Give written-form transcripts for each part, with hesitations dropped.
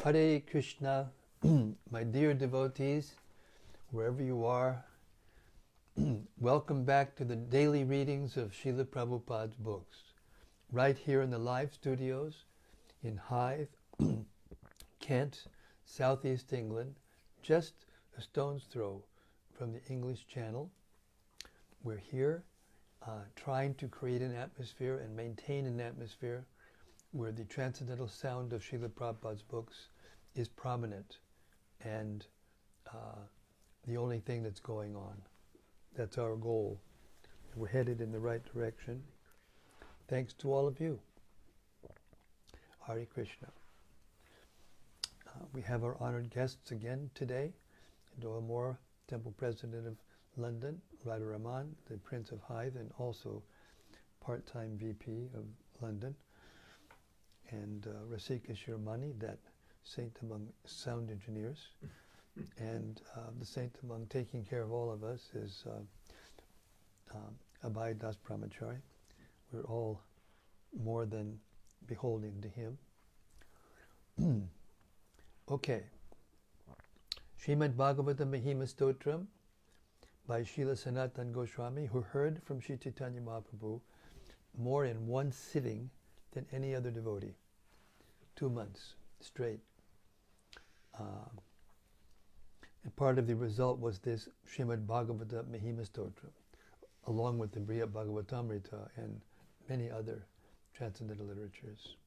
Hare Krishna, my dear devotees, wherever you are, welcome back to the daily readings of Srila Prabhupada's books, right here in the live studios in Hythe, Kent, Southeast England, just a stone's throw from the English Channel. We're here trying to create an atmosphere and maintain an atmosphere where the transcendental sound of Srila Prabhupada's books is prominent and the only thing that's going on. That's our goal. We're headed in the right direction. Thanks to all of you. Hare Krishna. We have our honored guests again today. Doa Moore, Temple President of London, Radharaman, the Prince of Hythe, and also part-time VP of London, and Rasika Shirmani, that saint among sound engineers, and the saint among taking care of all of us is Abhay Das Brahmachari. We're all more than beholden to him. Okay. Śrīmad-Bhāgavatam Mahima Stotram by Srila Sanatana Goswami, who heard from Sri Chaitanya Mahaprabhu more in one sitting than any other devotee. 2 months straight. And part of the result was this Śrīmad-Bhāgavatam Mahima Stotram, along with the Brihat Bhagavatamrita and many other transcendental literatures.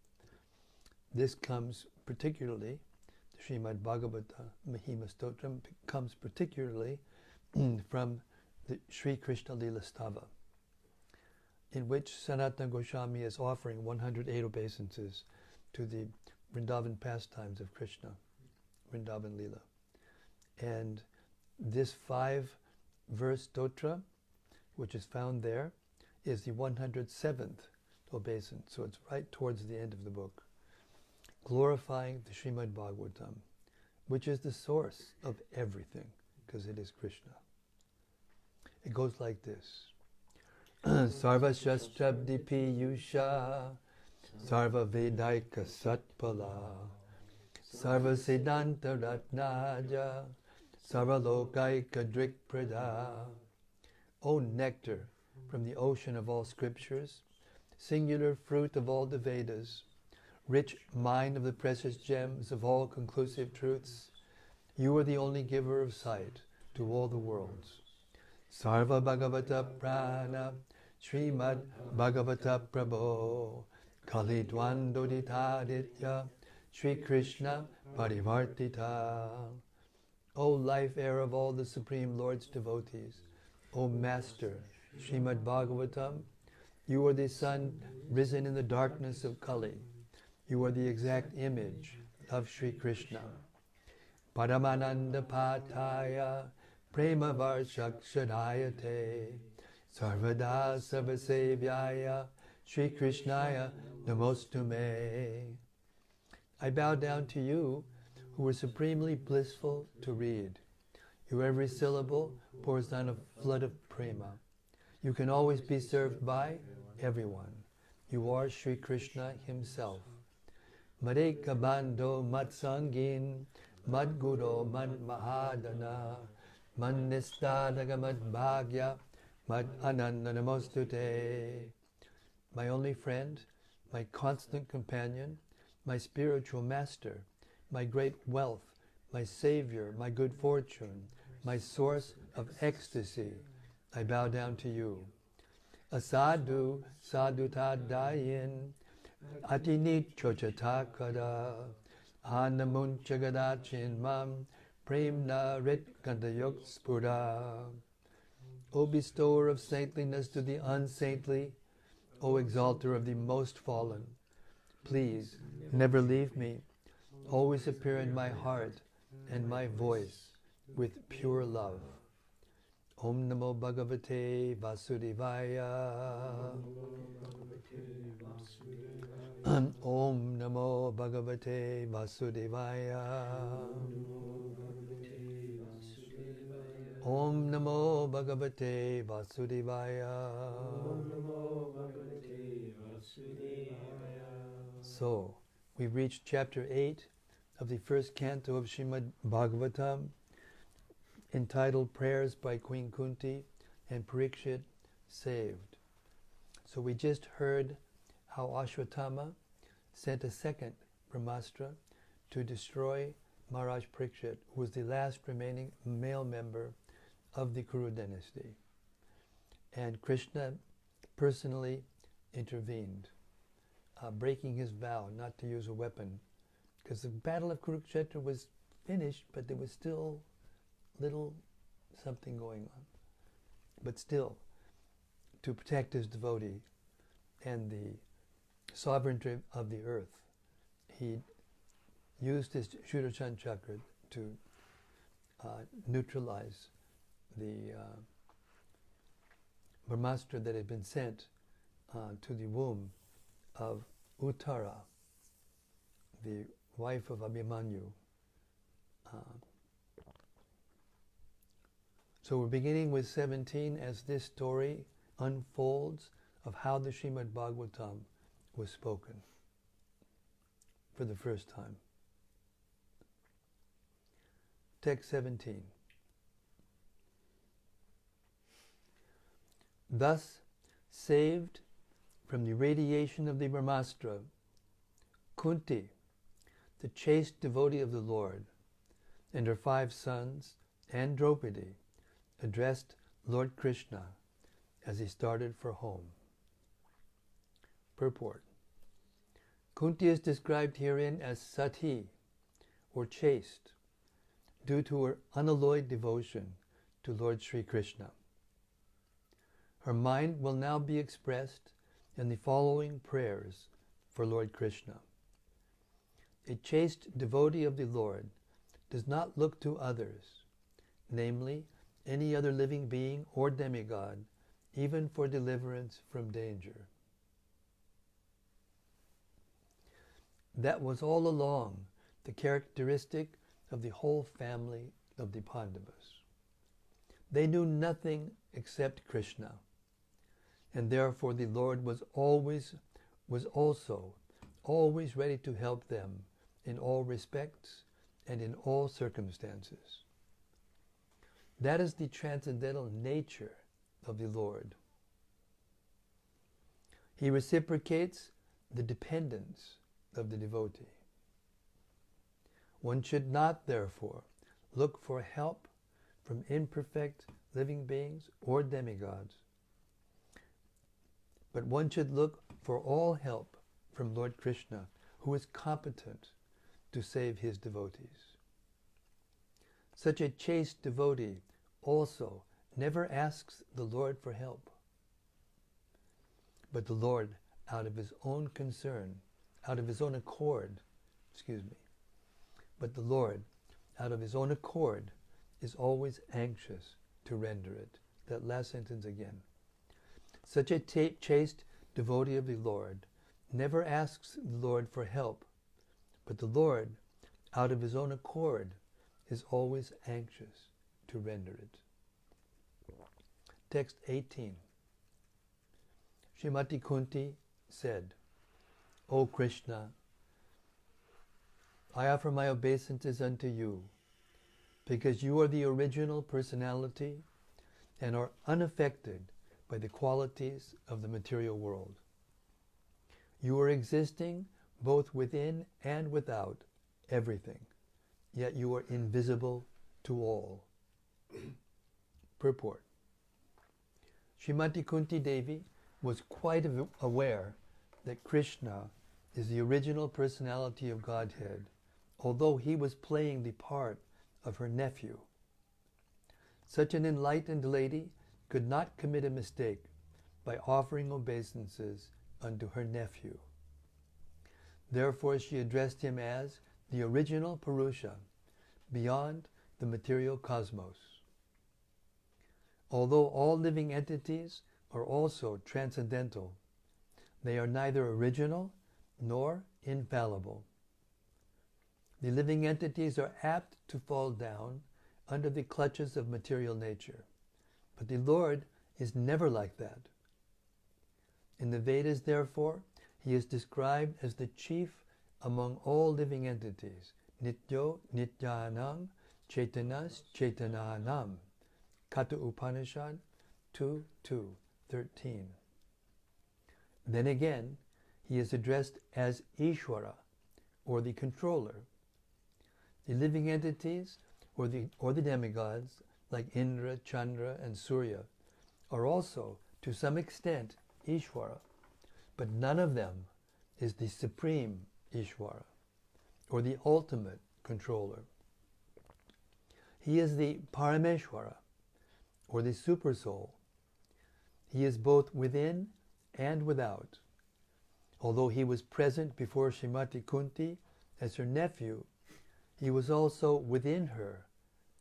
This comes particularly, the Śrīmad-Bhāgavatam Mahima Stotram comes particularly from the Sri Krishna Lila Stava, in which Sanatana Goswami is offering 108 obeisances to the Vrindavan pastimes of Krishna, Vrindavan Lila. And this 5-verse stotra, which is found there, is the 107th obeisance. So it's right towards the end of the book, glorifying the Śrīmad-Bhāgavatam, which is the source of everything, because it is Krishna. It goes like this. Sarva Shastrabdi Piyusha Sarva Vedaika Satpala Sarva Siddhanta Ratnaja Sarva Lokaika Drikprada. O nectar from the ocean of all scriptures, singular fruit of all the Vedas, rich mine of the precious gems of all conclusive truths, you are the only giver of sight to all the worlds. Sarva Bhagavata Prana Śrīmad-Bhāgavata Prabho Kali Dvandoditaditya Sri Krishna Parivartita. O life air of all the Supreme Lord's devotees, O Master Śrīmad-Bhāgavatam, you are the sun risen in the darkness of Kali. You are the exact image of Sri Krishna. Paramananda Pataya Prema Varshakshadayate Sarvada Sarvasevyaya Sri Krishnaya Namostume. I bow down to you, who are supremely blissful to read. Your every syllable pours down a flood of prema. You can always be served by everyone. You are Sri Krishna himself. Madeka Bando Matsangin Madguro Mad Mahadana Mandistadaga Mad Bhagya Mad Ananda Namostute. My only friend, my constant companion, my spiritual master, my great wealth, my savior, my good fortune, my source of ecstasy, I bow down to you. Asadu sadutadayin atini chochatakada anamunchagadachin mam premna ritkantayok spura. O bestower of saintliness to the unsaintly, O exalter of the most fallen, please never leave me. Always appear in my heart and my voice with pure love. Om Namo Bhagavate Vasudevaya. Om Namo Bhagavate Vasudevaya. Om Namo Bhagavate Vasudevaya. So, we've reached chapter 8 of the first canto of Śrīmad-Bhāgavatam, entitled Prayers by Queen Kuntī and Parīkṣit Saved. So we just heard how Ashwatthama sent a second Brahmastra to destroy Maharaj Parīkṣit, who was the last remaining male member of the Kuru dynasty. And Krishna personally intervened, breaking his vow not to use a weapon, because the battle of Kurukshetra was finished, but there was still little something going on. But still, to protect his devotee and the sovereignty of the earth, he used his Sudarshan chakra to neutralize the Brahmastra that had been sent to the womb of Uttara, the wife of Abhimanyu. So we're beginning with 17 as this story unfolds of how the Śrīmad-Bhāgavatam was spoken for the first time. Text 17. Thus, saved from the radiation of the Brahmastra, Kuntī, the chaste devotee of the Lord, and her 5 sons, and Draupadi, addressed Lord Krishna as he started for home. Purport. Kuntī is described herein as sati, or chaste, due to her unalloyed devotion to Lord Sri Krishna. Her mind will now be expressed in the following prayers for Lord Krishna. A chaste devotee of the Lord does not look to others, namely any other living being or demigod, even for deliverance from danger. That was all along the characteristic of the whole family of the Pandavas. They knew nothing except Krishna, and therefore the Lord was also always ready to help them in all respects and in all circumstances. That is the transcendental nature of the Lord. He reciprocates the dependence of the devotee. One should not, therefore, look for help from imperfect living beings or demigods, but one should look for all help from Lord Krishna, who is competent to save his devotees. Such a chaste devotee also never asks the Lord for help, but the Lord, out of his own accord, but the Lord, out of his own accord, is always anxious to render it. That last sentence again. Such a chaste devotee of the Lord never asks the Lord for help, but the Lord, out of his own accord, is always anxious to render it. Text 18. Srimati Kuntī said, O Krishna, I offer my obeisances unto you, because you are the original personality and are unaffected by the qualities of the material world. You are existing both within and without everything, yet you are invisible to all. Purport. Srimati Kuntī Devi was quite aware that Krishna is the original personality of Godhead, although he was playing the part of her nephew. Such an enlightened lady could not commit a mistake by offering obeisances unto her nephew. Therefore she addressed him as the original Purusha, beyond the material cosmos. Although all living entities are also transcendental, they are neither original nor infallible. The living entities are apt to fall down under the clutches of material nature, but the Lord is never like that. In the Vedas, therefore, he is described as the chief among all living entities, nityo nityanam chetanas chetananam. Katha Upanishad 2:13. Then again, he is addressed as Ishvara, or the controller. The living entities, or the demigods, like Indra, Chandra, and Surya, are also, to some extent, Ishvara, but none of them is the supreme Ishvara, or the ultimate controller. He is the Parameshvara, or the Supersoul. He is both within and without. Although he was present before Srimati Kuntī as her nephew, he was also within her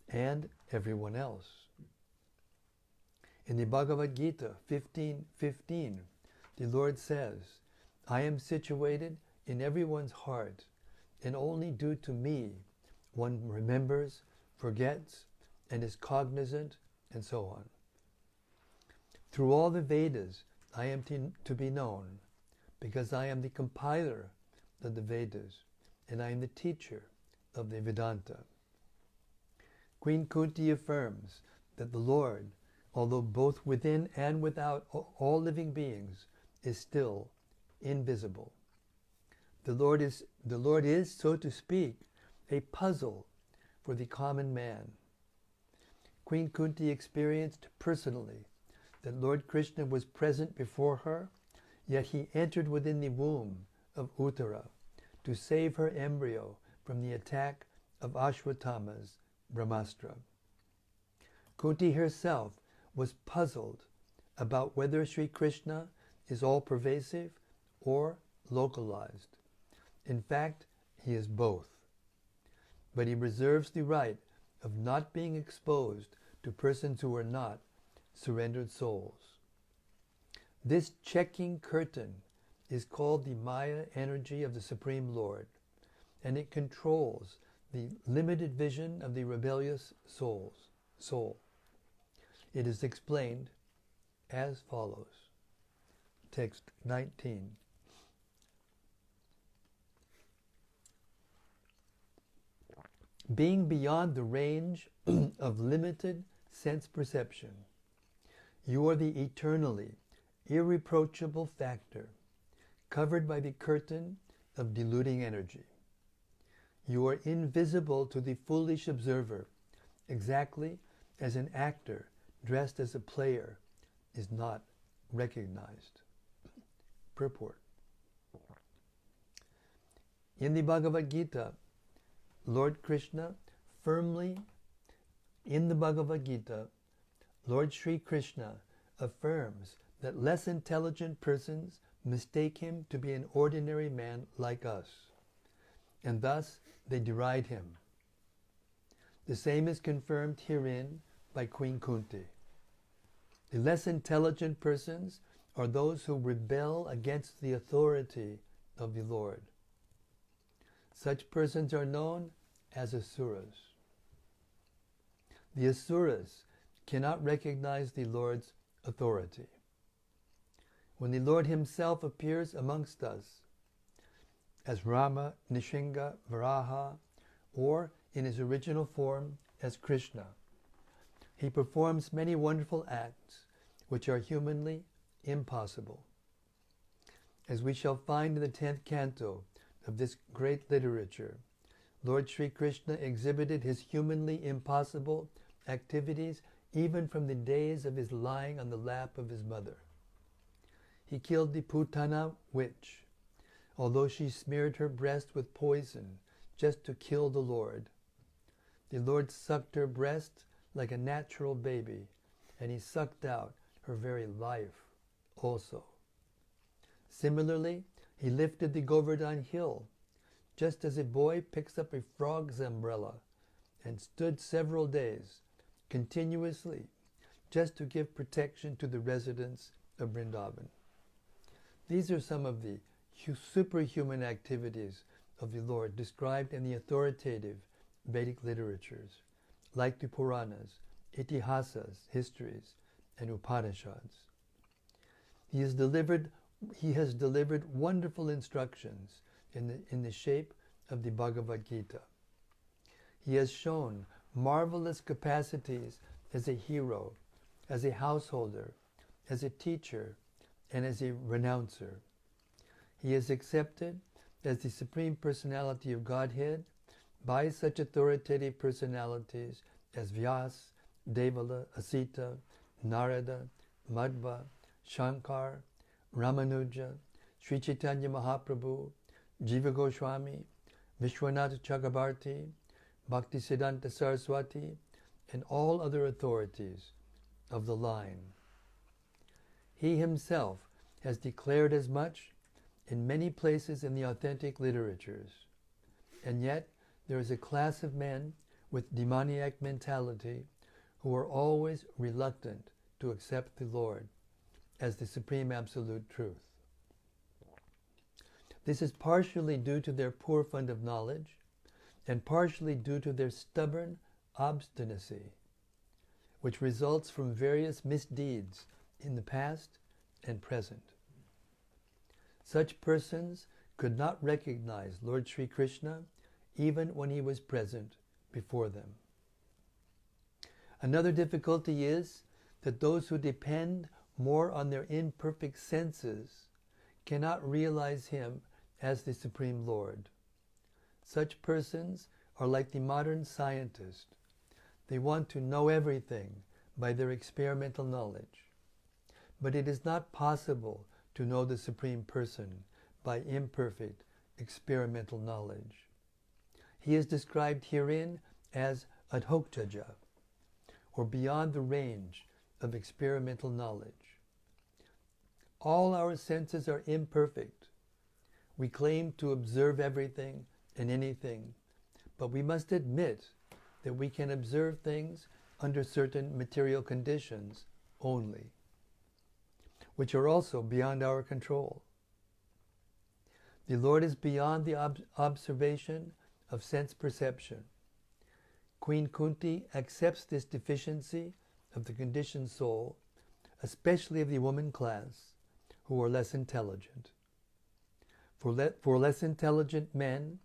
and everyone else. In the Bhagavad Gita 15:15, the Lord says, I am situated in everyone's heart, and only due to me one remembers, forgets, and is cognizant, and so on. Through all the Vedas, I am to be known, because I am the compiler of the Vedas, and I am the teacher of the Vedanta. Queen Kuntī affirms that the Lord, although both within and without all living beings, is still invisible. The Lord is, so to speak, a puzzle for the common man. Queen Kuntī experienced personally that Lord Krishna was present before her, yet he entered within the womb of Uttara to save her embryo from the attack of Ashwatthama's Brahmastra. Kunti herself was puzzled about whether Sri Krishna is all-pervasive or localized. In fact, he is both. But he reserves the right of not being exposed to persons who are not surrendered souls. This checking curtain is called the Maya energy of the Supreme Lord, and it controls the limited vision of the rebellious soul. It is explained as follows. Text 19. Being beyond the range of limited sense perception, you are the eternally irreproachable factor, covered by the curtain of deluding energy. You are invisible to the foolish observer, exactly as an actor dressed as a player is not recognized. Purport. In the Bhagavad Gita, Lord Sri Krishna affirms that less intelligent persons mistake him to be an ordinary man like us, and thus they deride him. The same is confirmed herein by Queen Kuntī. The less intelligent persons are those who rebel against the authority of the Lord. Such persons are known as asuras. The asuras cannot recognize the Lord's authority. When the Lord himself appears amongst us as Rama, Nishinga, Varaha, or in his original form as Krishna, he performs many wonderful acts which are humanly impossible. As we shall find in the 10th canto of this great literature, Lord Sri Krishna exhibited his humanly impossible activities even from the days of his lying on the lap of his mother. He killed the Putana witch, although she smeared her breast with poison just to kill the Lord. The Lord sucked her breast like a natural baby, and he sucked out her very life also. Similarly, he lifted the Govardhan hill, just as a boy picks up a frog's umbrella, and stood several days, continuously, just to give protection to the residents of Vrindavan. These are some of the superhuman activities of the Lord described in the authoritative Vedic literatures, like the Purāṇas, Itihasas, histories, and Upanishads. He has delivered wonderful instructions in the shape of the Bhagavad Gita. He has shown marvelous capacities as a hero, as a householder, as a teacher, and as a renouncer. He is accepted as the Supreme Personality of Godhead by such authoritative personalities as Vyas, Devala, Asita, Narada, Madhva, Shankar, Ramanuja, Sri Chaitanya Mahaprabhu, Jiva Goswami, Vishwanath Chakrabarti, Bhaktisiddhanta Saraswati, and all other authorities of the line. He himself has declared as much in many places in the authentic literatures. And yet, there is a class of men with demoniac mentality who are always reluctant to accept the Lord as the Supreme Absolute Truth. This is partially due to their poor fund of knowledge and partially due to their stubborn obstinacy, which results from various misdeeds in the past and present. Such persons could not recognize Lord Sri Krishna even when he was present before them. Another difficulty is that those who depend more on their imperfect senses cannot realize him as the Supreme Lord. Such persons are like the modern scientist. They want to know everything by their experimental knowledge. But it is not possible to know the Supreme Person by imperfect experimental knowledge. He is described herein as adhoktaja, or beyond the range of experimental knowledge. All our senses are imperfect. We claim to observe everything and anything, but we must admit that we can observe things under certain material conditions only, which are also beyond our control. The Lord is beyond the observation of sense perception. Queen Kuntī accepts this deficiency of the conditioned soul, especially of the woman class, who are less intelligent. For less intelligent men,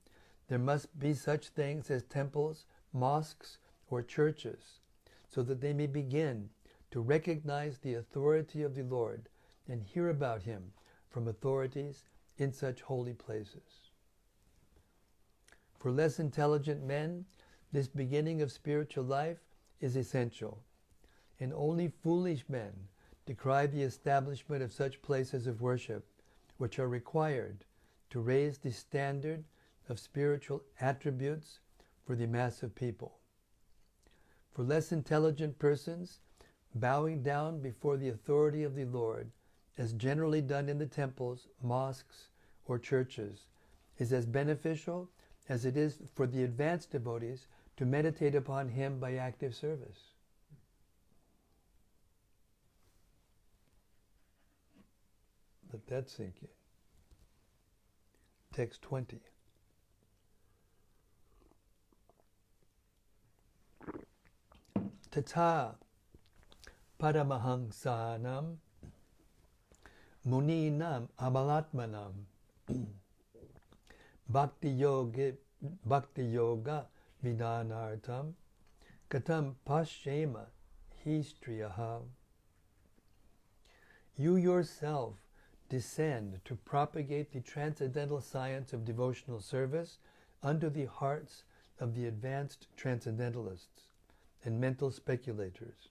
there must be such things as temples, mosques, or churches, so that they may begin to recognize the authority of the Lord and hear about him from authorities in such holy places. For less intelligent men, this beginning of spiritual life is essential, and only foolish men decry the establishment of such places of worship, which are required to raise the standard of spiritual attributes for the mass of people. For less intelligent persons, bowing down before the authority of the Lord, as generally done in the temples, mosques, or churches, is as beneficial as it is for the advanced devotees to meditate upon him by active service. Let that sink in. Text 20. Tata Paramahangsanam Muninam Amalatmanam Bhakti Yoga Vidanartam Katam Paschema Histriyaha. You yourself descend to propagate the transcendental science of devotional service unto the hearts of the advanced transcendentalists and mental speculators,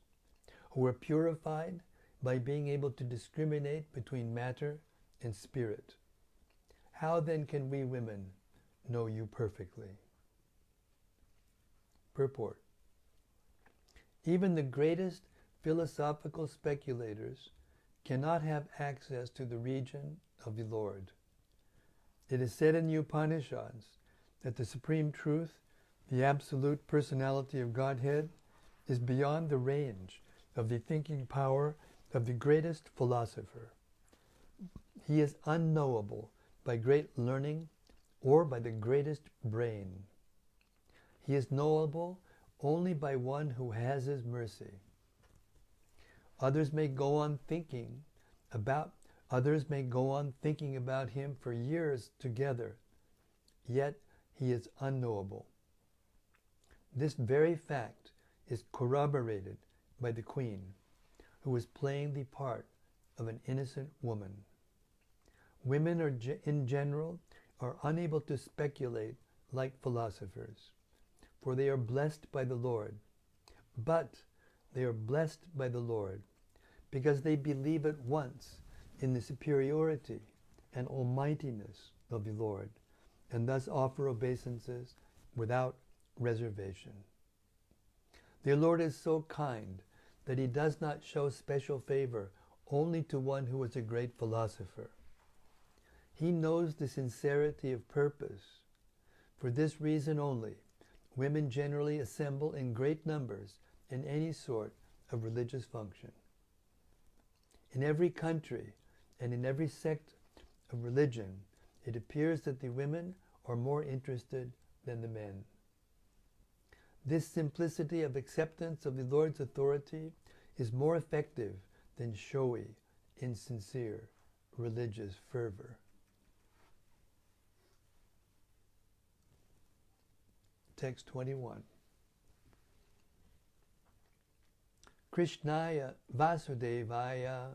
who are purified by being able to discriminate between matter and spirit. How then can we women know you perfectly? Purport. Even the greatest philosophical speculators cannot have access to the region of the Lord. It is said in the Upanishads that the Supreme Truth, the Absolute Personality of Godhead, is beyond the range of the thinking power of the greatest philosopher. He is unknowable by great learning or by the greatest brain. He is knowable only by one who has his mercy. Others may go on thinking about him for years together, yet he is unknowable. This very fact is corroborated by the queen, who was playing the part of an innocent woman. Women in general are unable to speculate like philosophers, for they are blessed by the Lord. But they are blessed by the Lord because they believe at once in the superiority and almightiness of the Lord, and thus offer obeisances without reservation. The Lord is so kind that he does not show special favor only to one who is a great philosopher. He knows the sincerity of purpose. For this reason only, women generally assemble in great numbers in any sort of religious function. In every country and in every sect of religion, it appears that the women are more interested than the men. This simplicity of acceptance of the Lord's authority is more effective than showy, insincere religious fervor. Text 21. Krishnaya Vasudevaya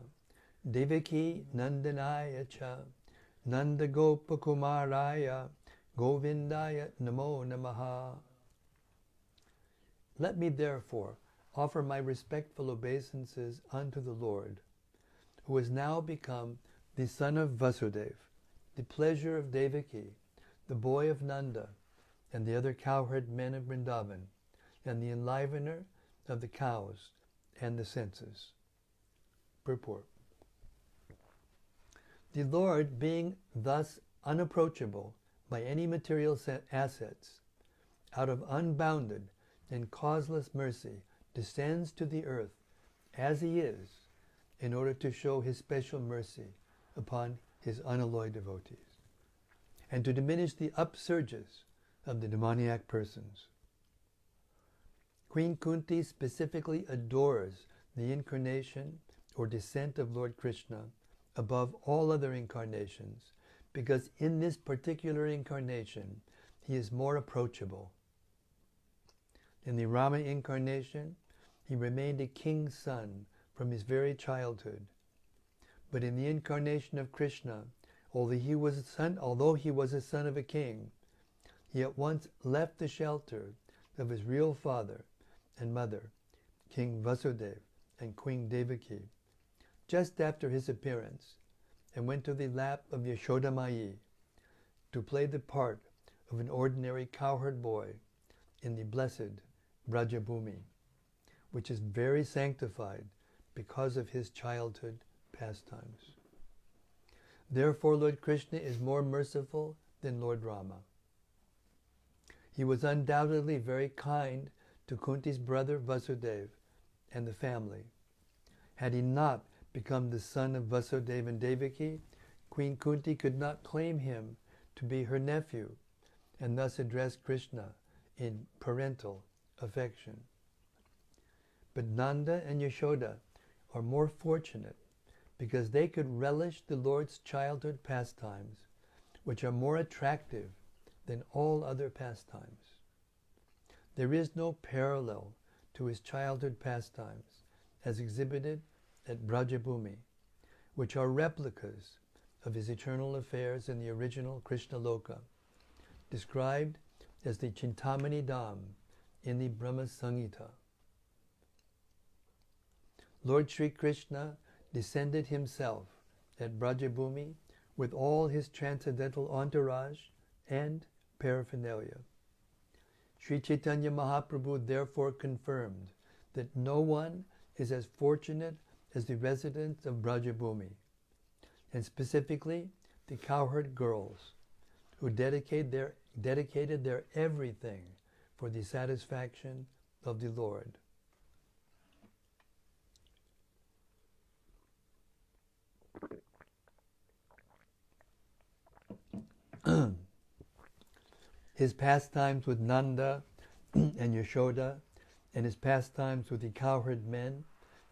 Devaki Nandanaya Cha Nanda Gopakumaraya Govindaya Namo Namaha. Let me therefore offer my respectful obeisances unto the Lord, who has now become the son of Vasudeva, the pleasure of Devaki, the boy of Nanda, and the other cowherd men of Vrindavan, and the enlivener of the cows and the senses. Purport. The Lord, being thus unapproachable by any material assets, out of unbounded and causeless mercy, descends to the earth as he is, in order to show his special mercy upon his unalloyed devotees, and to diminish the upsurges of the demoniac persons. Queen Kuntī specifically adores the incarnation or descent of Lord Krishna above all other incarnations, because in this particular incarnation he is more approachable. In the Rama incarnation, he remained a king's son from his very childhood. But in the incarnation of Krishna, although he was a son of a king, he at once left the shelter of his real father and mother, King Vasudeva and Queen Devaki, just after his appearance, and went to the lap of Yashoda Mayi to play the part of an ordinary cowherd boy in the blessed Brajabhumi, which is very sanctified because of his childhood pastimes. Therefore, Lord Krishna is more merciful than Lord Rama. He was undoubtedly very kind to Kunti's brother Vasudeva and the family. Had he not become the son of Vasudeva and Devaki, Queen Kuntī could not claim him to be her nephew, and thus address Krishna in parental affection. But Nanda and Yashoda are more fortunate because they could relish the Lord's childhood pastimes, which are more attractive than all other pastimes. There is no parallel to his childhood pastimes as exhibited at Brajabhumi, which are replicas of his eternal affairs in the original Krishna Loka, described as the Chintamani Dham in the Brahma Samhita. Lord Sri Krishna descended himself at Brajabhumi with all his transcendental entourage and paraphernalia. Sri Chaitanya Mahaprabhu therefore confirmed that no one is as fortunate as the residents of Brajabhumi, and specifically the cowherd girls, who dedicated their everything for the satisfaction of the Lord. His pastimes with Nanda and Yashoda, and his pastimes with the cowherd men,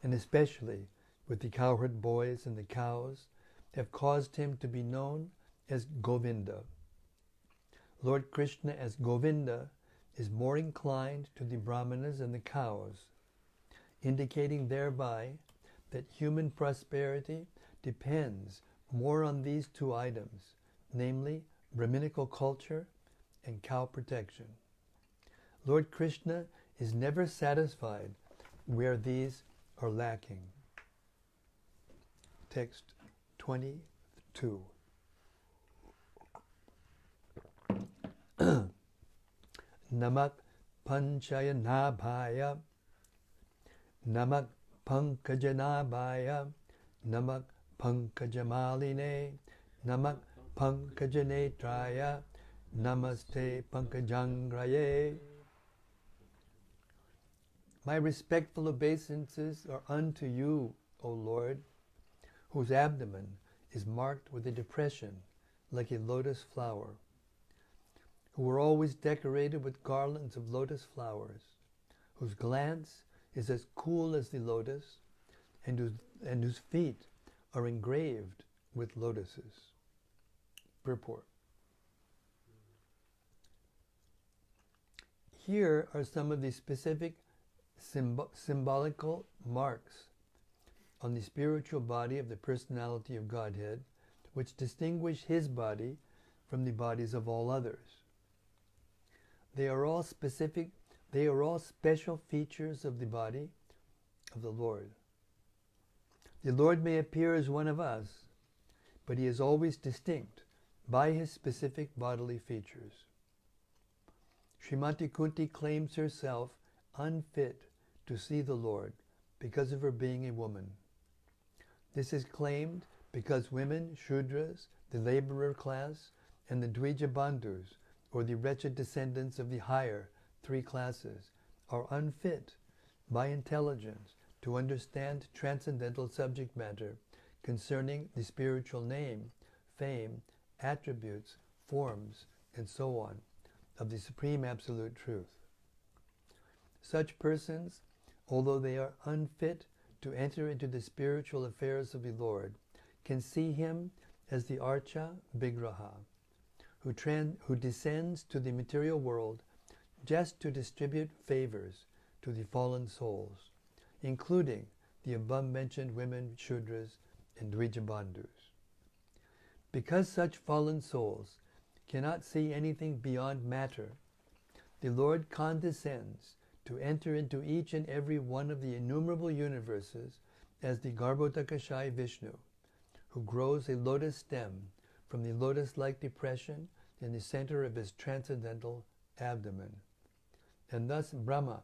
and especially with the cowherd boys and the cows, have caused him to be known as Govinda. Lord Krishna as Govinda is more inclined to the Brahmanas and the cows, indicating thereby that human prosperity depends more on these two items, namely Brahminical culture and cow protection. Lord Krishna is never satisfied where these are lacking. Text 22. Namak panchayanabhaya, namak pankajanabhaya, namak pankajamaline, namak pankajanetraya, namaste pankajangraye. My respectful obeisances are unto you, O Lord, whose abdomen is marked with a depression like a lotus flower, who are always decorated with garlands of lotus flowers, whose glance is as cool as the lotus, and whose feet are engraved with lotuses. Purport. Here are some of the specific symbolical marks on the spiritual body of the personality of Godhead, which distinguish his body from the bodies of all others. They are all special features of the body of the Lord. The Lord may appear as one of us, but he is always distinct by his specific bodily features. Srimati Kuntī claims herself unfit to see the Lord because of her being a woman. This is claimed because women, Shudras, the laborer class, and the Dvija Bandhus, or the wretched descendants of the higher three classes, are unfit by intelligence to understand transcendental subject matter concerning the spiritual name, fame, attributes, forms, and so on of the Supreme Absolute Truth. Such persons, although they are unfit to enter into the spiritual affairs of the Lord, can see him as the Archa Vigraha, who descends to the material world just to distribute favors to the fallen souls, including the above-mentioned women, Shudras, and Dvija Bandhus. Because such fallen souls cannot see anything beyond matter, the Lord condescends to enter into each and every one of the innumerable universes as the Garbhodakashayi Vishnu, who grows a lotus stem from the lotus-like depression in the center of his transcendental abdomen. And thus Brahma,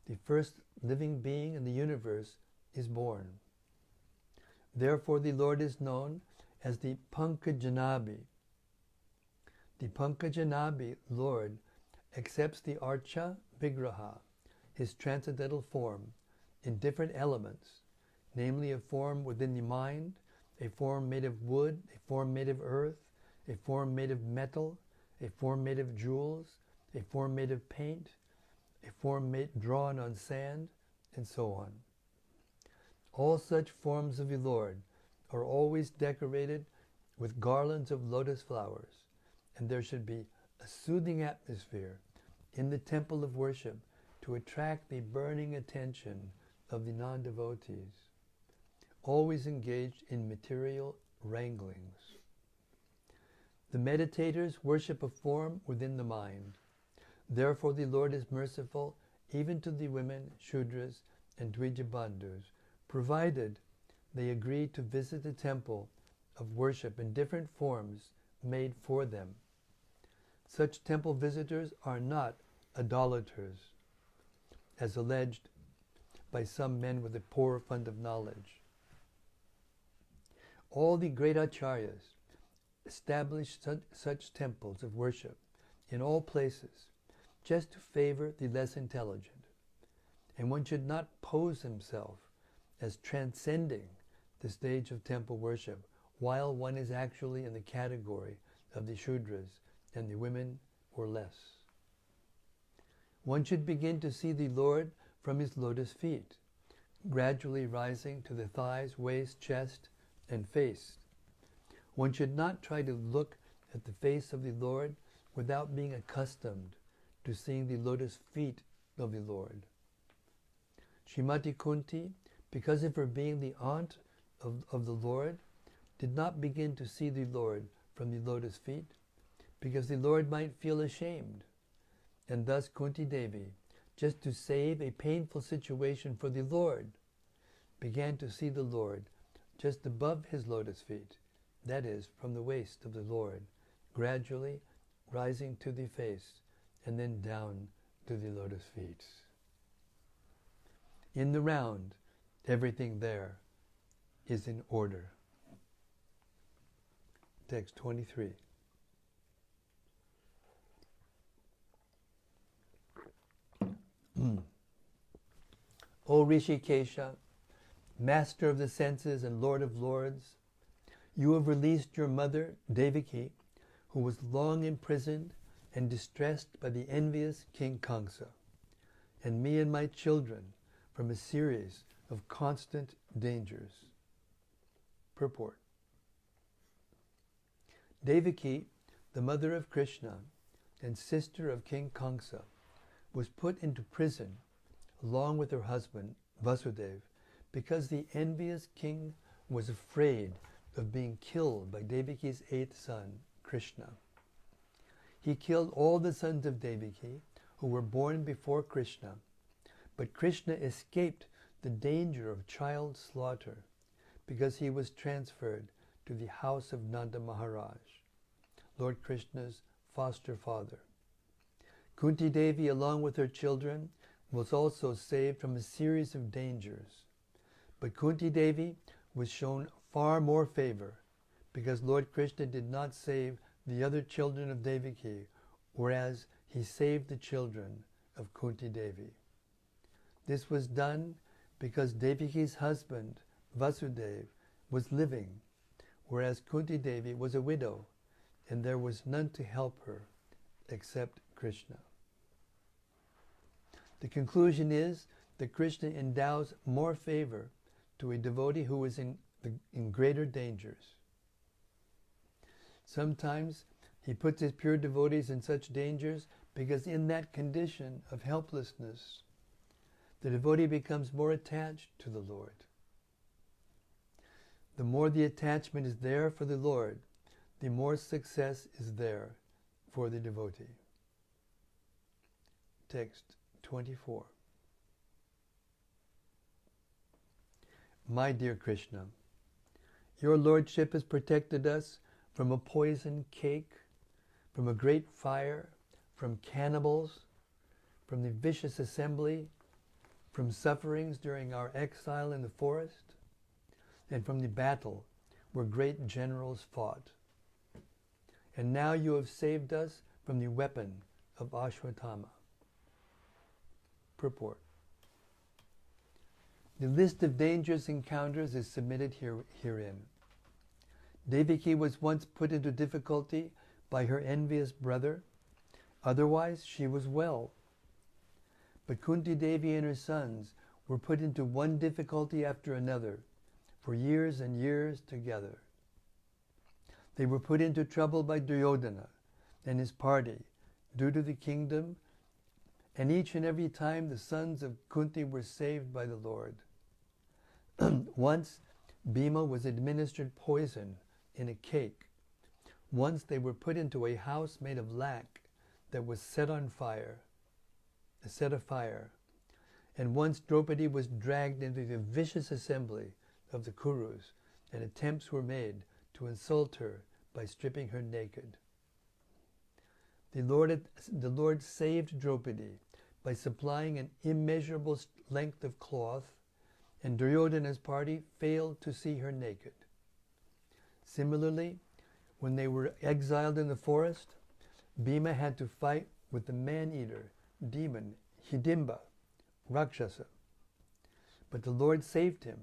the first living being in the universe, is born. Therefore the Lord is known as the Pankajanabi. The Pankajanabi Lord accepts the Archa Vigraha, his transcendental form, in different elements, namely a form within the mind, a form made of wood, a form made of earth, a form made of metal, a form made of jewels, a form made of paint, a form drawn on sand, and so on. All such forms of the Lord are always decorated with garlands of lotus flowers, and there should be a soothing atmosphere in the temple of worship to attract the burning attention of the non-devotees, always engaged in material wranglings. The meditators worship a form within the mind. Therefore the Lord is merciful even to the women, Shudras, and Dvija Bandhus, provided they agree to visit the temple of worship in different forms made for them. Such temple visitors are not idolaters, as alleged by some men with a poor fund of knowledge. All the great acharyas established such temples of worship in all places just to favor the less intelligent, and one should not pose himself as transcending the stage of temple worship while one is actually in the category of the Shudras and the women or less. One should begin to see the Lord from his lotus feet, gradually rising to the thighs, waist, chest, and face. One should not try to look at the face of the Lord without being accustomed to seeing the lotus feet of the Lord. Srimati Kuntī, because of her being the aunt of the Lord, did not begin to see the Lord from the lotus feet, because the Lord might feel ashamed. And thus Kuntī Devi, just to save a painful situation for the Lord, began to see the Lord just above his lotus feet, that is, from the waist of the Lord, gradually rising to the face, and then down to the lotus feet. In the round, everything there is in order. Text 23. O Rishikesha, master of the senses and lord of lords, you have released your mother, Devaki, who was long imprisoned and distressed by the envious King Kamsa, and me and my children from a series of constant dangers. Purport. Devaki, the mother of Krishna and sister of King Kamsa, was put into prison along with her husband, Vasudeva, because the envious king was afraid of being killed by Devaki's eighth son, Krishna. He killed all the sons of Devaki who were born before Krishna, but Krishna escaped the danger of child slaughter because he was transferred to the house of Nanda Maharaj, Lord Krishna's foster father. Kuntī Devi, along with her children, was also saved from a series of dangers. But Kuntī Devi was shown far more favor because Lord Krishna did not save the other children of Devaki, whereas he saved the children of Kuntī Devi. This was done because Devaki's husband, Vasudeva, was living, whereas Kuntī Devi was a widow, and there was none to help her except Krishna. The conclusion is that Krishna endows more favor to a devotee who is in greater dangers. Sometimes he puts his pure devotees in such dangers because in that condition of helplessness, the devotee becomes more attached to the Lord. The more the attachment is there for the Lord, the more success is there for the devotee. Text 24. My dear Krishna, your Lordship has protected us from a poisoned cake, from a great fire, from cannibals, from the vicious assembly, from sufferings during our exile in the forest, and from the battle where great generals fought. And now you have saved us from the weapon of Ashwatthama. Purport. The list of dangerous encounters is submitted herein. Devaki was once put into difficulty by her envious brother. Otherwise, she was well. But Kuntī Devi and her sons were put into one difficulty after another for years and years together. They were put into trouble by Duryodhana and his party due to the kingdom, and each and every time the sons of Kuntī were saved by the Lord. Once, Bhima was administered poison in a cake. Once they were put into a house made of lac that was set afire. And once Draupadi was dragged into the vicious assembly of the Kurus, and attempts were made to insult her by stripping her naked. The Lord saved Draupadi by supplying an immeasurable length of cloth, and Duryodhana's party failed to see her naked. Similarly, when they were exiled in the forest, Bhima had to fight with the man-eater demon Hidimba, Rakshasa. But the Lord saved him.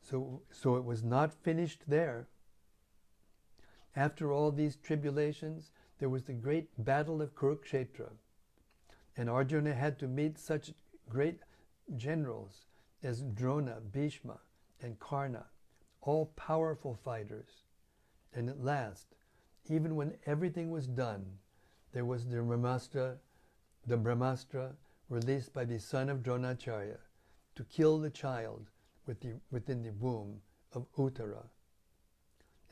So it was not finished there. After all these tribulations, there was the great battle of Kurukshetra, and Arjuna had to meet such great generals as Drona, Bhishma, and Karna, all powerful fighters. And at last, even when everything was done, there was the Brahmastra the Brahmastra released by the son of Dronacharya to kill the child within the womb of Uttara.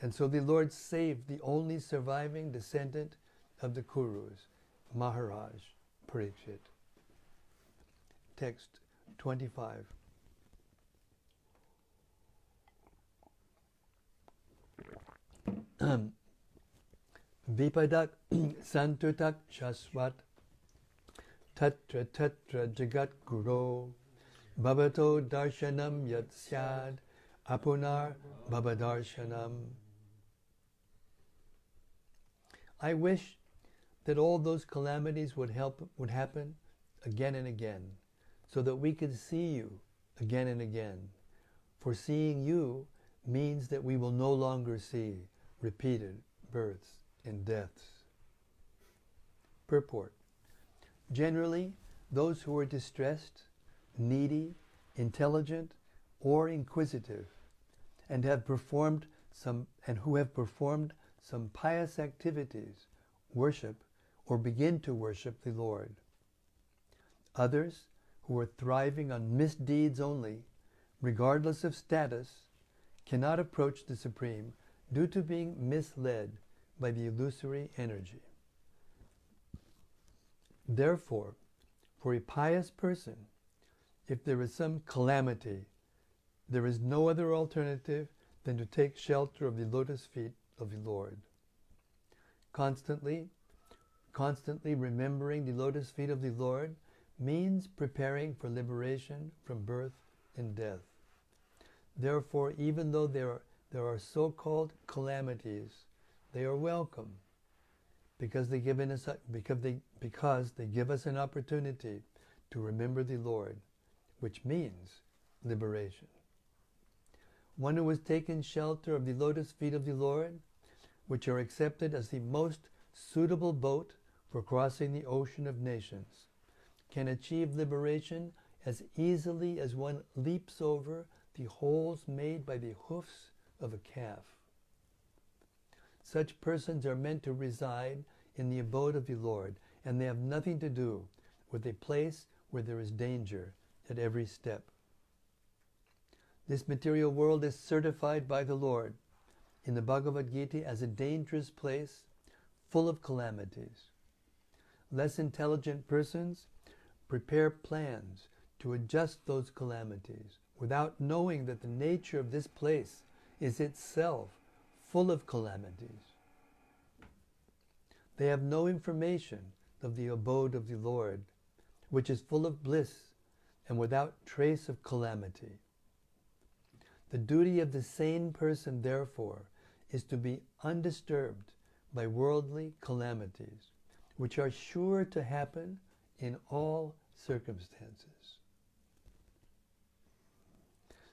And so the Lord saved the only surviving descendant of the Kurus, Maharaj Parīkṣit. Text 25. Vipadak santutak shaswat tatra tatra jagat guru bhavato darshanam yat syad apunar bhavadarshanam. I wish that all those calamities would happen again and again, so that we could see you again and again. For seeing you means that we will no longer see repeated births and deaths. Purport. Generally, those who are distressed, needy, intelligent, or inquisitive, and who have performed some pious activities, worship or begin to worship the Lord. Others, who are thriving on misdeeds only, regardless of status, cannot approach the Supreme due to being misled by the illusory energy. Therefore, for a pious person, if there is some calamity, there is no other alternative than to take shelter of the lotus feet of the Lord. Constantly remembering the lotus feet of the Lord means preparing for liberation from birth and death. Therefore, even though there are so-called calamities, they are welcome, because they give us an opportunity to remember the Lord, which means liberation. One who has taken shelter of the lotus feet of the Lord, which are accepted as the most suitable boat for crossing the ocean of nations, can achieve liberation as easily as one leaps over the holes made by the hoofs of a calf. Such persons are meant to reside in the abode of the Lord, and they have nothing to do with a place where there is danger at every step. This material world is certified by the Lord in the Bhagavad Gita as a dangerous place full of calamities. Less intelligent persons prepare plans to adjust those calamities without knowing that the nature of this place is itself full of calamities. They have no information of the abode of the Lord, which is full of bliss and without trace of calamity. The duty of the sane person, therefore, is to be undisturbed by worldly calamities, which are sure to happen in all circumstances.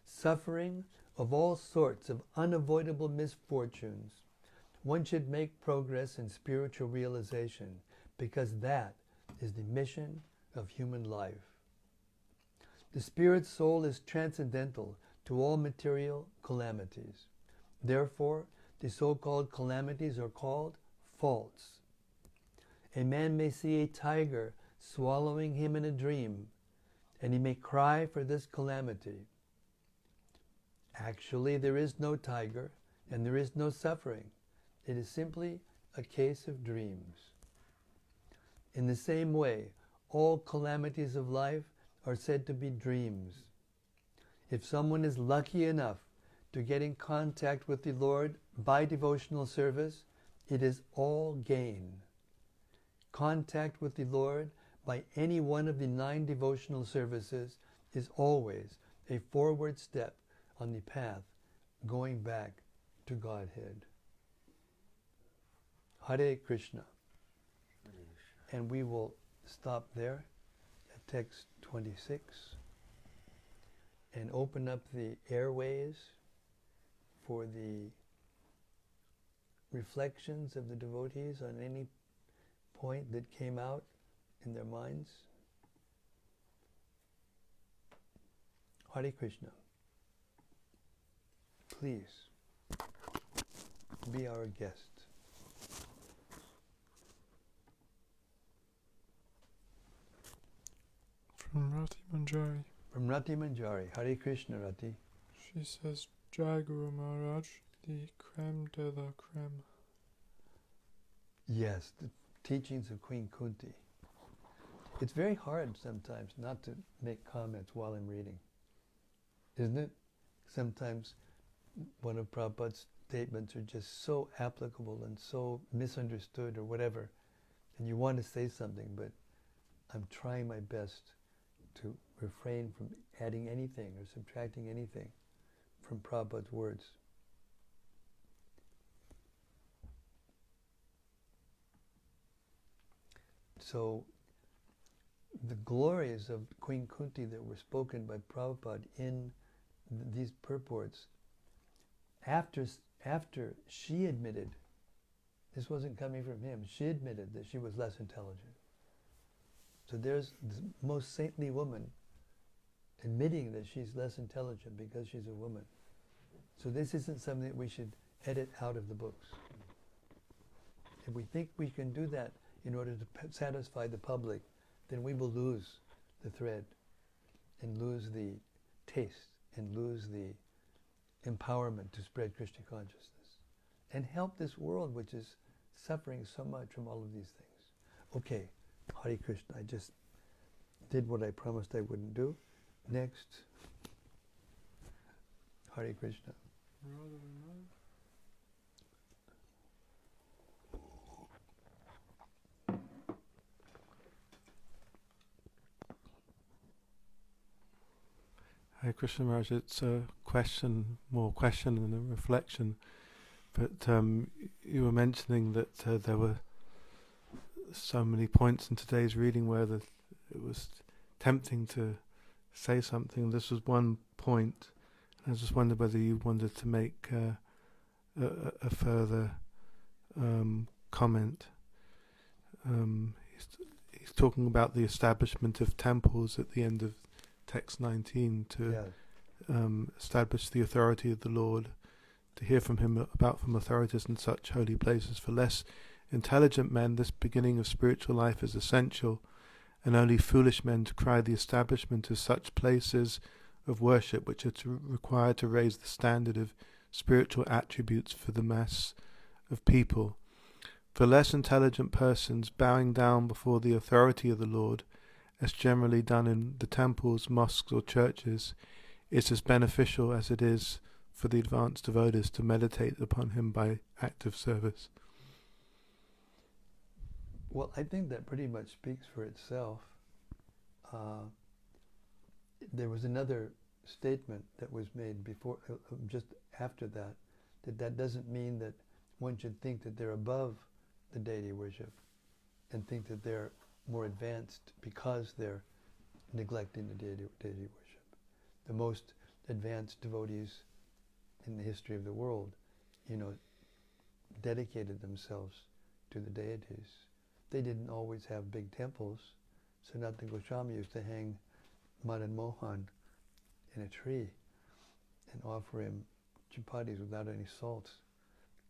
Suffering of all sorts of unavoidable misfortunes, one should make progress in spiritual realization, because that is the mission of human life. The spirit soul is transcendental to all material calamities. Therefore, the so-called calamities are called faults. A man may see a tiger swallowing him in a dream, and he may cry for this calamity. Actually, there is no tiger, and there is no suffering. It is simply a case of dreams. In the same way, all calamities of life are said to be dreams. If someone is lucky enough to get in contact with the Lord by devotional service, it is all gain. Contact with the Lord by any one of the 9 devotional services is always a forward step on the path going back to Godhead. Hare Krishna. And we will stop there at text 26 and open up the airways for the reflections of the devotees on any point that came out in their minds. Hare Krishna. Please be our guest. From Rati Manjari. From Rati Manjari. Hare Krishna, Rati. She says, Jai Guru Maharaj, the creme de la creme. Yes, the teachings of Queen Kuntī. It's very hard sometimes not to make comments while I'm reading, isn't it? Sometimes one of Prabhupada's statements are just so applicable and so misunderstood or whatever, and you want to say something, but I'm trying my best to refrain from adding anything or subtracting anything from Prabhupada's words. So the glories of Queen Kuntī that were spoken by Prabhupada in these purports, after she admitted, this wasn't coming from him, she admitted that she was less intelligent. So there's the most saintly woman admitting that she's less intelligent because she's a woman. So this isn't something that we should edit out of the books. If we think we can do that in order to satisfy the public, then we will lose the thread and lose the taste and lose the empowerment to spread Krishna consciousness and help this world which is suffering so much from all of these things. Okay, Hare Krishna, I just did what I promised I wouldn't do. Next, Hare Krishna. Hare Krishna Maharaj, it's a more question than a reflection. But you were mentioning that there were so many points in today's reading where it was tempting to say something. This was one point. I just wondered whether you wanted to make a further comment. He's talking about the establishment of temples at the end of text 19 to establish the authority of the Lord, to hear from him from authorities in such holy places. For less intelligent men, this beginning of spiritual life is essential, and only foolish men to cry the establishment of such places of worship which are required to raise the standard of spiritual attributes for the mass of people. For less intelligent persons, bowing down before the authority of the Lord, as generally done in the temples, mosques or churches, is as beneficial as it is for the advanced devotees to meditate upon him by active service. Well, I think that pretty much speaks for itself. There was another statement that was made before, just after that, that doesn't mean that one should think that they're above the deity worship and think that they're more advanced because they're neglecting the deity worship. The most advanced devotees in the history of the world, dedicated themselves to the deities. They didn't always have big temples. Sanatana Goswami used to hang Madan Mohan in a tree and offer him chapatis without any salt.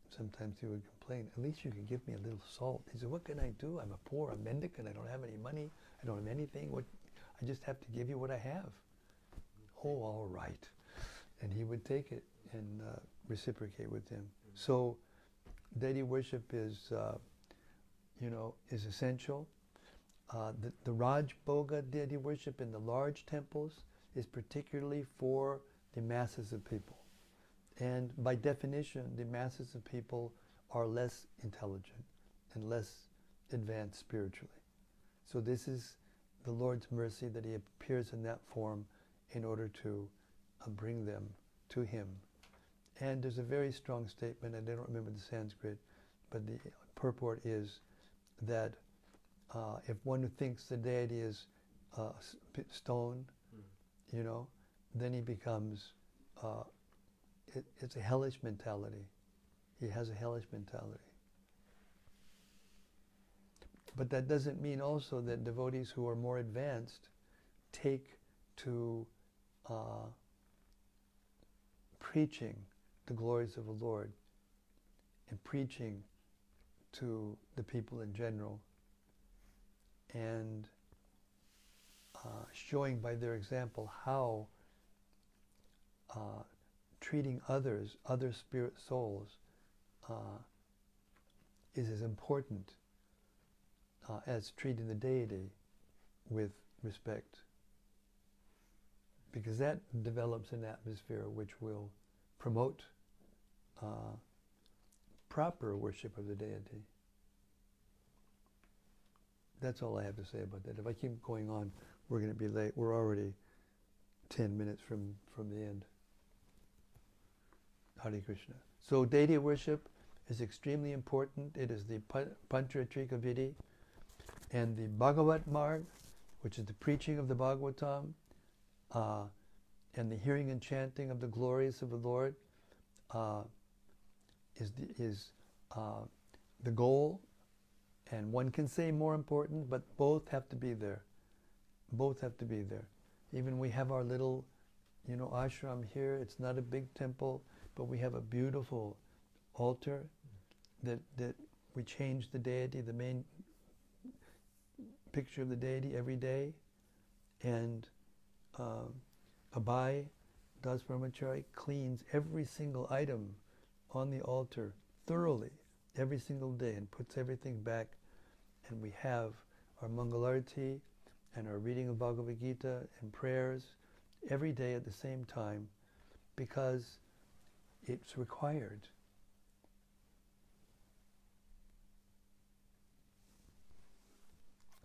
Sometimes he would complain, at least you can give me a little salt. He said, what can I do? I'm a poor, I'm mendicant, I don't have any money, I don't have anything. I just have to give you what I have. Oh, all right. And he would take it and reciprocate with him. So deity worship is essential. The Raj Bhoga deity worship in the large temples is particularly for the masses of people. And by definition, the masses of people are less intelligent and less advanced spiritually. So this is the Lord's mercy that he appears in that form in order to bring them to him. And there's a very strong statement, and I don't remember the Sanskrit, but the purport is that if one who thinks the deity is stone, then he becomes, it's a hellish mentality. He has a hellish mentality. But that doesn't mean also that devotees who are more advanced take to preaching the glories of the Lord and preaching to the people in general and showing by their example how treating others, other spirit souls, is as important as treating the deity with respect. Because that develops an atmosphere which will promote proper worship of the deity. That's all I have to say about that. If I keep going on, we're going to be late. We're already 10 minutes from the end. Hare Krishna. So deity worship is extremely important. It is the Panchatrika Vidhi, and the Bhagavat Marg, which is the preaching of the Bhagavatam, and the hearing and chanting of the glories of the Lord, is the goal. And one can say more important, but both have to be there. Both have to be there. Even we have our little, ashram here. It's not a big temple, but we have a beautiful altar that we change the deity, the main picture of the deity every day. And Abhay Das Brahmachari cleans every single item on the altar thoroughly every single day and puts everything back. And we have our Mangalarti and our reading of Bhagavad Gita and prayers every day at the same time, because it's required.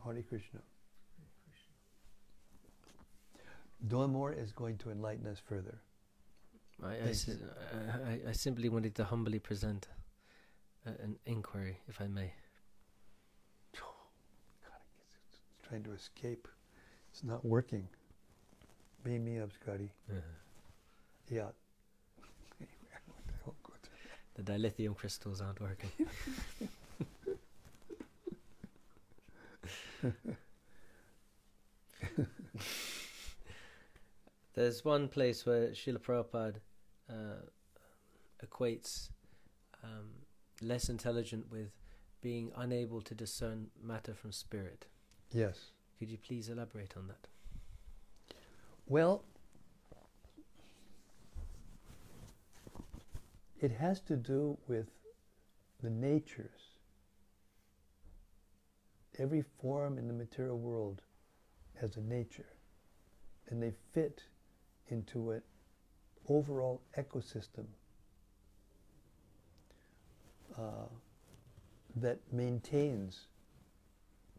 Hare Krishna. Dolmore is going to enlighten us further. I simply wanted to humbly present an inquiry, if I may. God, it's trying to escape. It's not working. Beam me up, Scotty. Yeah. The dilithium crystals aren't working. There's one place where Srila Prabhupada equates less intelligent with being unable to discern matter from spirit. Yes. Could you please elaborate on that? Well, it has to do with the natures. Every form in the material world has a nature, and they fit into an overall ecosystem that maintains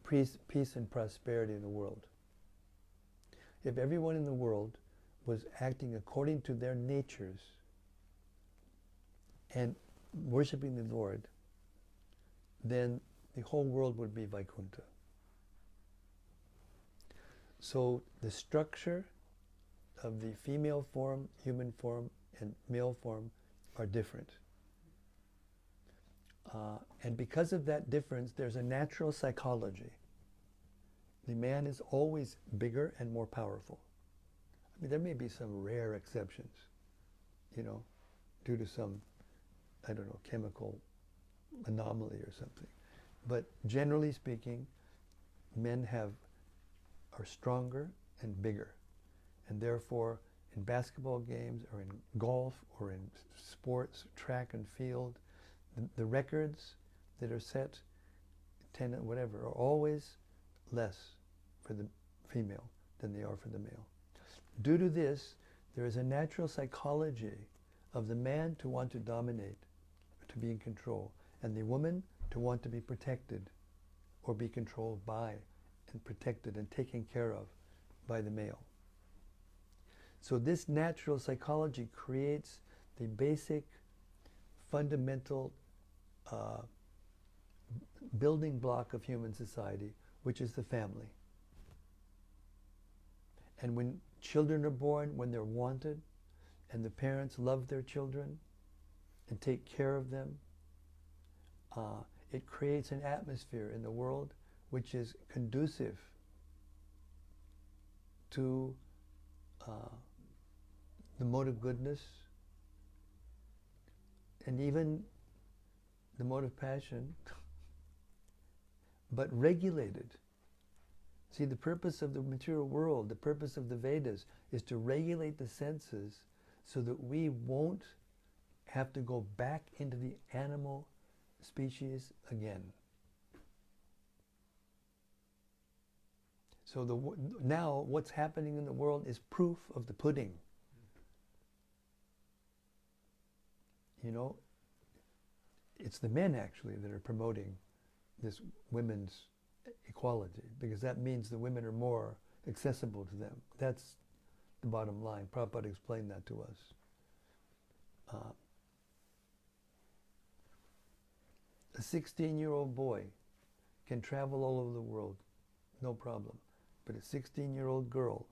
peace and prosperity in the world. If everyone in the world was acting according to their natures and worshiping the Lord, then the whole world would be Vaikuntha. So the structure of the female form, human form, and male form are different. And because of that difference, there's a natural psychology. The man is always bigger and more powerful. I mean, there may be some rare exceptions, due to some, chemical anomaly or something. But generally speaking, men are stronger and bigger. And therefore, in basketball games or in golf or in sports, track and field, the records that are set, 10, whatever, are always less for the female than they are for the male. Due to this, there is a natural psychology of the man to want to dominate, to be in control, and the woman to want to be protected or be controlled by and protected and taken care of by the male. So this natural psychology creates the basic, fundamental building block of human society, which is the family. And when children are born, when they're wanted, and the parents love their children and take care of them, it creates an atmosphere in the world which is conducive to the mode of goodness and even the mode of passion, but regulated. See, the purpose of the material world, the purpose of the Vedas, is to regulate the senses so that we won't have to go back into the animal species again. So now what's happening in the world is proof of the pudding. You know, it's the men actually that are promoting this women's equality, because that means the women are more accessible to them. That's the bottom line. Prabhupada explained that to us. A 16-year-old boy can travel all over the world, no problem. But a 16-year-old girl,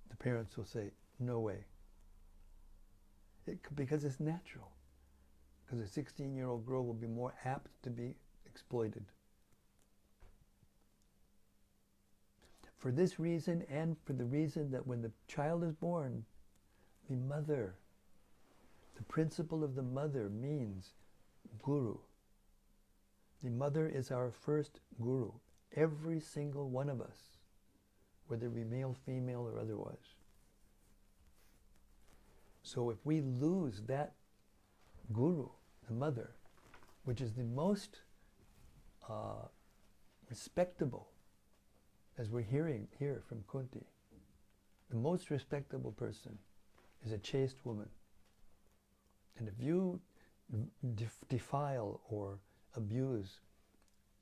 the parents will say, no way. Because it's natural. Because a 16-year-old girl will be more apt to be exploited. For this reason, and for the reason that when the child is born, the mother, the principle of the mother means guru. The mother is our first guru. Every single one of us, whether we male, female, or otherwise. So if we lose that guru, the mother, which is the most respectable, as we're hearing here from Kuntī, the most respectable person is a chaste woman. And if you defile or abuse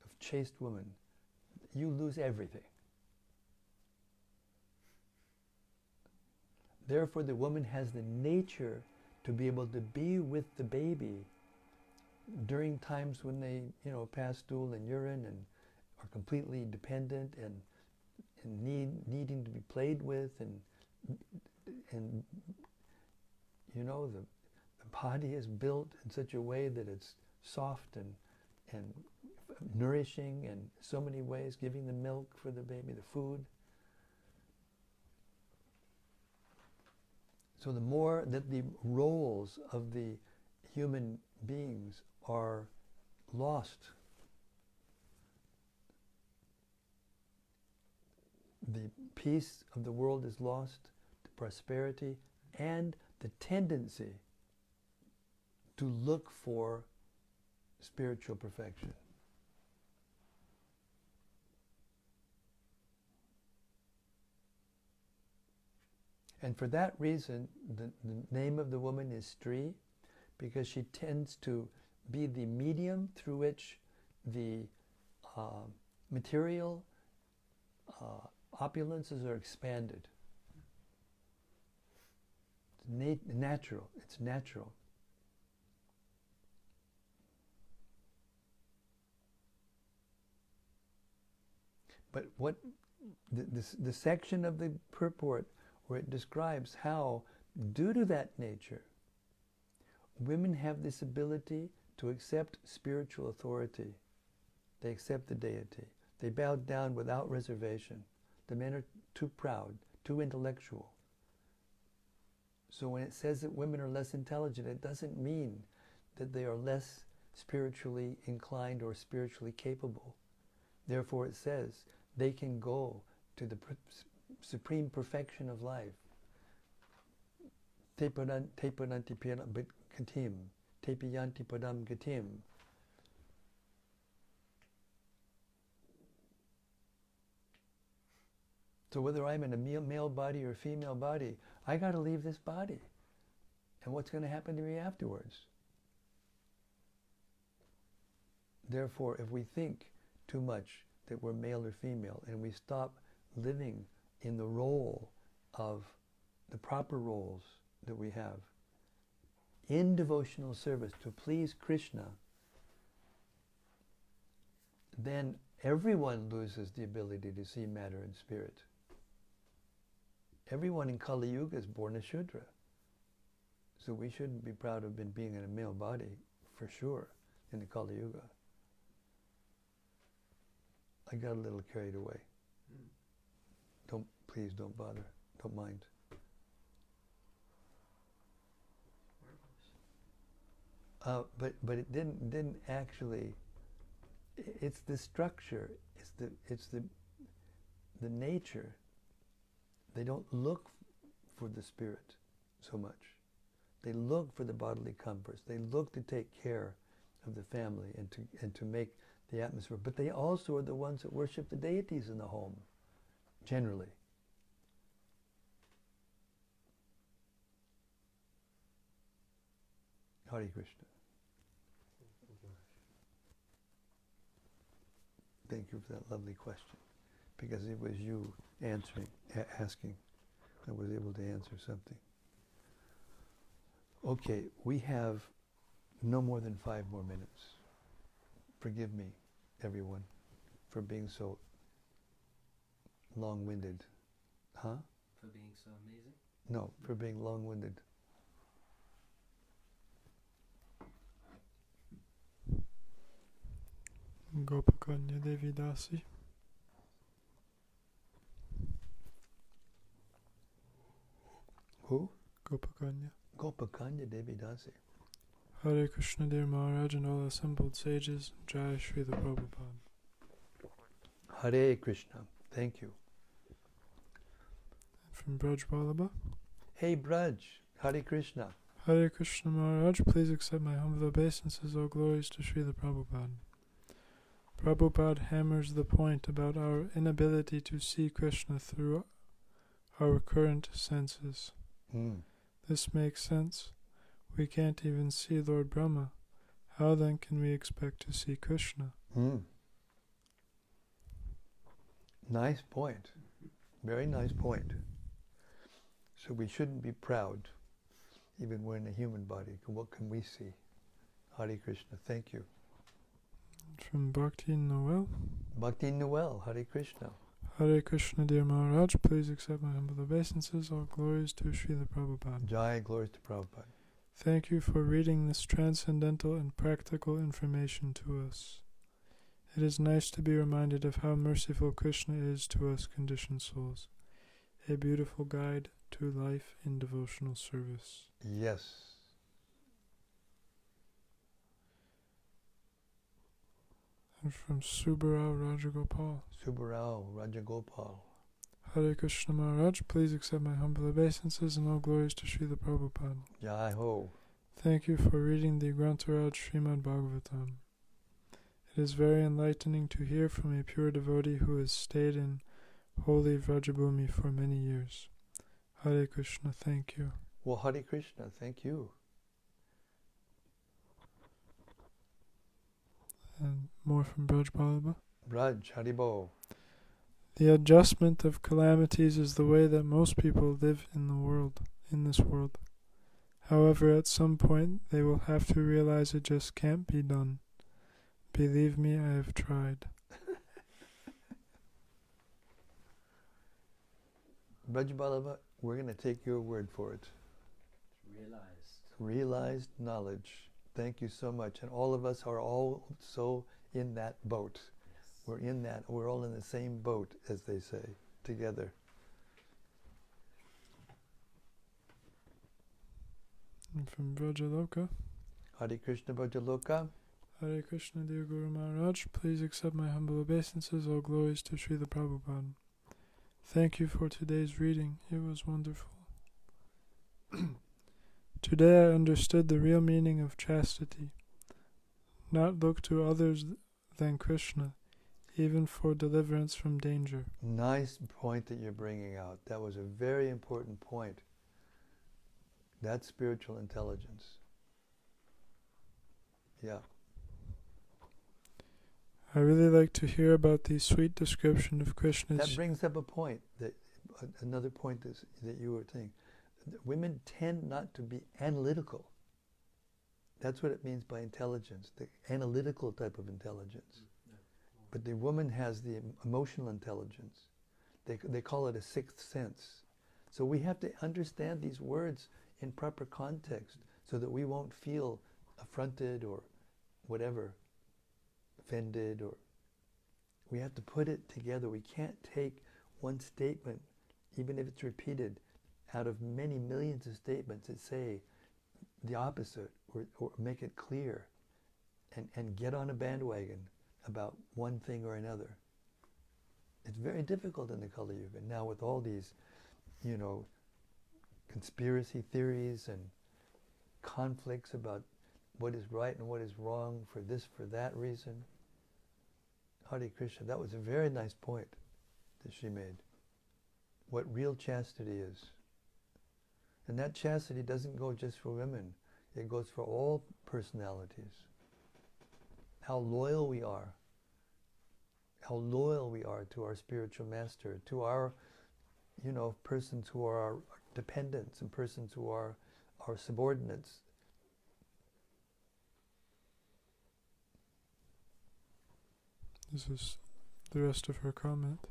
of chaste woman, you lose everything. Therefore, the woman has the nature to be able to be with the baby during times when they, pass stool and urine and are completely dependent and needing to be played with, and the body is built in such a way that it's soft and nourishing in so many ways, giving the milk for the baby, the food. So the more that the roles of the human beings are lost, the peace of the world is lost, the prosperity, and the tendency to look for spiritual perfection. And for that reason, the name of the woman is Strī, because she tends to be the medium through which the material opulences are expanded. It's natural. It's natural. But what the section of the purport where it describes how, due to that nature, women have this ability to accept spiritual authority. They accept the deity. They bow down without reservation. The men are too proud, too intellectual. So when it says that women are less intelligent, it doesn't mean that they are less spiritually inclined or spiritually capable. Therefore it says they can go to the supreme perfection of life. Te padanti gatim, te piyanti padam gatim. So whether I'm in a male body or a female body, I got to leave this body. And what's going to happen to me afterwards? Therefore, if we think too much that we're male or female, and we stop living in the role of the proper roles that we have in devotional service to please Krishna, then everyone loses the ability to see matter and spirit. Everyone in Kali Yuga is born a Shudra. So we shouldn't be proud of being in a male body, for sure, in the Kali Yuga. I got a little carried away. Please don't bother. Don't mind. But it didn't actually. It's the structure. It's the the nature, they don't look for the spirit so much. They look for the bodily comforts. They look to take care of the family and to make the atmosphere. But they also are the ones that worship the deities in the home, generally. Hare Krishna. Thank you for that lovely question, because it was you asking. I was able to answer something. Okay, we have no more than 5 more minutes. Forgive me, everyone, for being so long-winded. Huh? For being so amazing? No, for being long-winded. Gopakanya Devi Dasi. Who? Gopakanya. Gopakanya Devi Dasi. Hare Krishna, dear Maharaj, and all assembled sages. Jai Srila Prabhupada. Hare Krishna. Thank you. From Braj Vallabha. Hey Braj, Hare Krishna. Hare Krishna, Maharaj, please accept my humble obeisances. All glories to Srila Prabhupada. Prabhupada hammers the point about our inability to see Krishna through our current senses. This makes sense. We can't even see Lord Brahma. How then can we expect to see Krishna? Nice point. Very nice point. So we shouldn't be proud, even we're in a human body. What can we see? Hare Krishna. Thank you. From Bhakti Noel. Bhakti Noel. Hare Krishna. Hare Krishna, dear Maharaj, please accept my humble obeisances. All glories to Srila Prabhupada. Jai, glories to Prabhupada. Thank you for reading this transcendental and practical information to us. It is nice to be reminded of how merciful Krishna is to us conditioned souls. A beautiful guide to life in devotional service. Yes. And from Subarao Rajagopal. Subarao Rajagopal. Hare Krishna, Maharaj, please accept my humble obeisances and all glories to Srila Prabhupada. Jai ho. Thank you for reading the Grantaraj Śrīmad-Bhāgavatam. It is very enlightening to hear from a pure devotee who has stayed in holy Vrajabhumi for many years. Hare Krishna, thank you. Well, Hare Krishna, thank you. And more from Braj Vallabha. Braj, Haribo. The adjustment of calamities is the way that most people live in this world. However, at some point, they will have to realize it just can't be done. Believe me, I have tried. Braj Vallabha, we're going to take your word for it. Realized knowledge. Thank you so much. And all of us are also in that boat. Yes. We're all in the same boat, as they say, together. And from Vrajaloka. Hare Krishna Vrajaloka. Hare Krishna, dear Guru Maharaj, please accept my humble obeisances. All glories to Srila Prabhupada. Thank you for today's reading. It was wonderful. Today I understood the real meaning of chastity. Not look to others than Krishna, even for deliverance from danger. Nice point that you're bringing out. That was a very important point. That's spiritual intelligence. Yeah. I really like to hear about the sweet description of Krishna's... That brings up a point, another point that you were saying. Women tend not to be analytical. That's what it means by intelligence, the analytical type of intelligence. But the woman has the emotional intelligence. They call it a sixth sense. So we have to understand these words in proper context so that we won't feel affronted or whatever, offended, or we have to put it together. We can't take one statement, even if it's repeated, out of many millions of statements that say the opposite or make it clear and get on a bandwagon about one thing or another. It's very difficult in the Kali Yuga. Now with all these, conspiracy theories and conflicts about what is right and what is wrong for this, for that reason. Hare Krishna, that was a very nice point that she made. What real chastity is. And that chastity doesn't go just for women. It goes for all personalities. How loyal we are. How loyal we are to our spiritual master, to our, persons who are our dependents and persons who are our subordinates. This is the rest of her comment.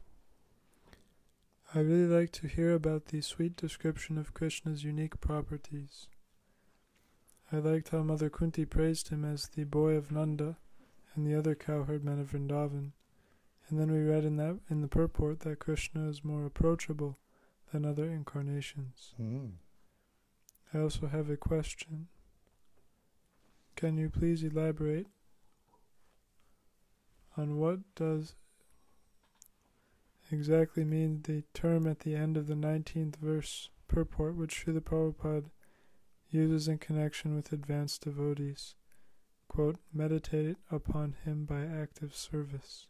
I really like to hear about the sweet description of Krishna's unique properties. I liked how Mother Kuntī praised him as the boy of Nanda and the other cowherd men of Vrindavan. And then we read in the purport that Krishna is more approachable than other incarnations. I also have a question. Can you please elaborate on what does exactly mean the term at the end of the 19th verse purport which Srila Prabhupada uses in connection with advanced devotees? Quote, meditate upon him by active service.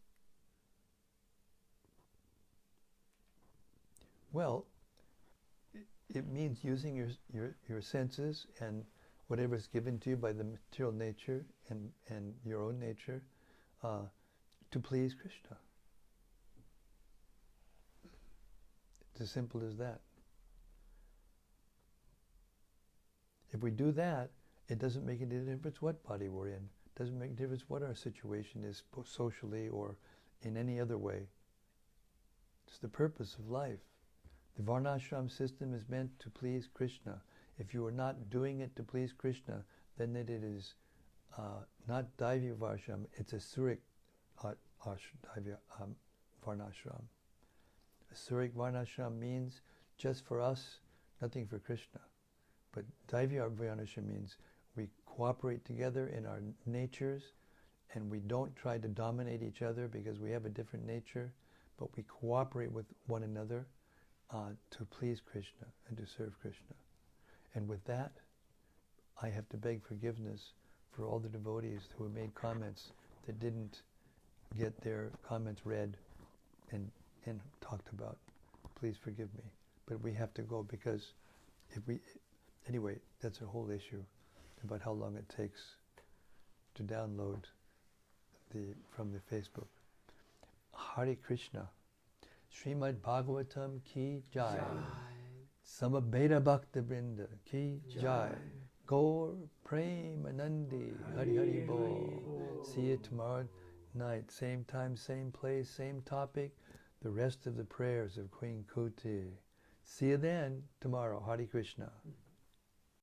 Well, it means using your senses and whatever is given to you by the material nature and your own nature to please Krishna. It's as simple as that. If we do that, it doesn't make any difference what body we're in. It doesn't make a difference what our situation is socially or in any other way. It's the purpose of life. The Varnashram system is meant to please Krishna. If you are not doing it to please Krishna, then it is not Daivya Varnashram, it's a Suric Varnashram. A Suric Varnashram means just for us, nothing for Krishna. But Daivya Varnashram means we cooperate together in our natures and we don't try to dominate each other because we have a different nature, but we cooperate with one another to please Krishna and to serve Krishna. And with that, I have to beg forgiveness for all the devotees who have made comments that didn't get their comments read and talked about. Please forgive me. But we have to go because anyway, that's a whole issue about how long it takes to download from the Facebook. Hare Krishna. Śrīmad-Bhāgavatam ki jai. Samabheda Bhakta Brinda ki jai. Gaur Premanandi Hari Hari Bol. See you tomorrow night. Same time, same place, same topic. The rest of the prayers of Queen Kuntī. See you then tomorrow. Hare Krishna.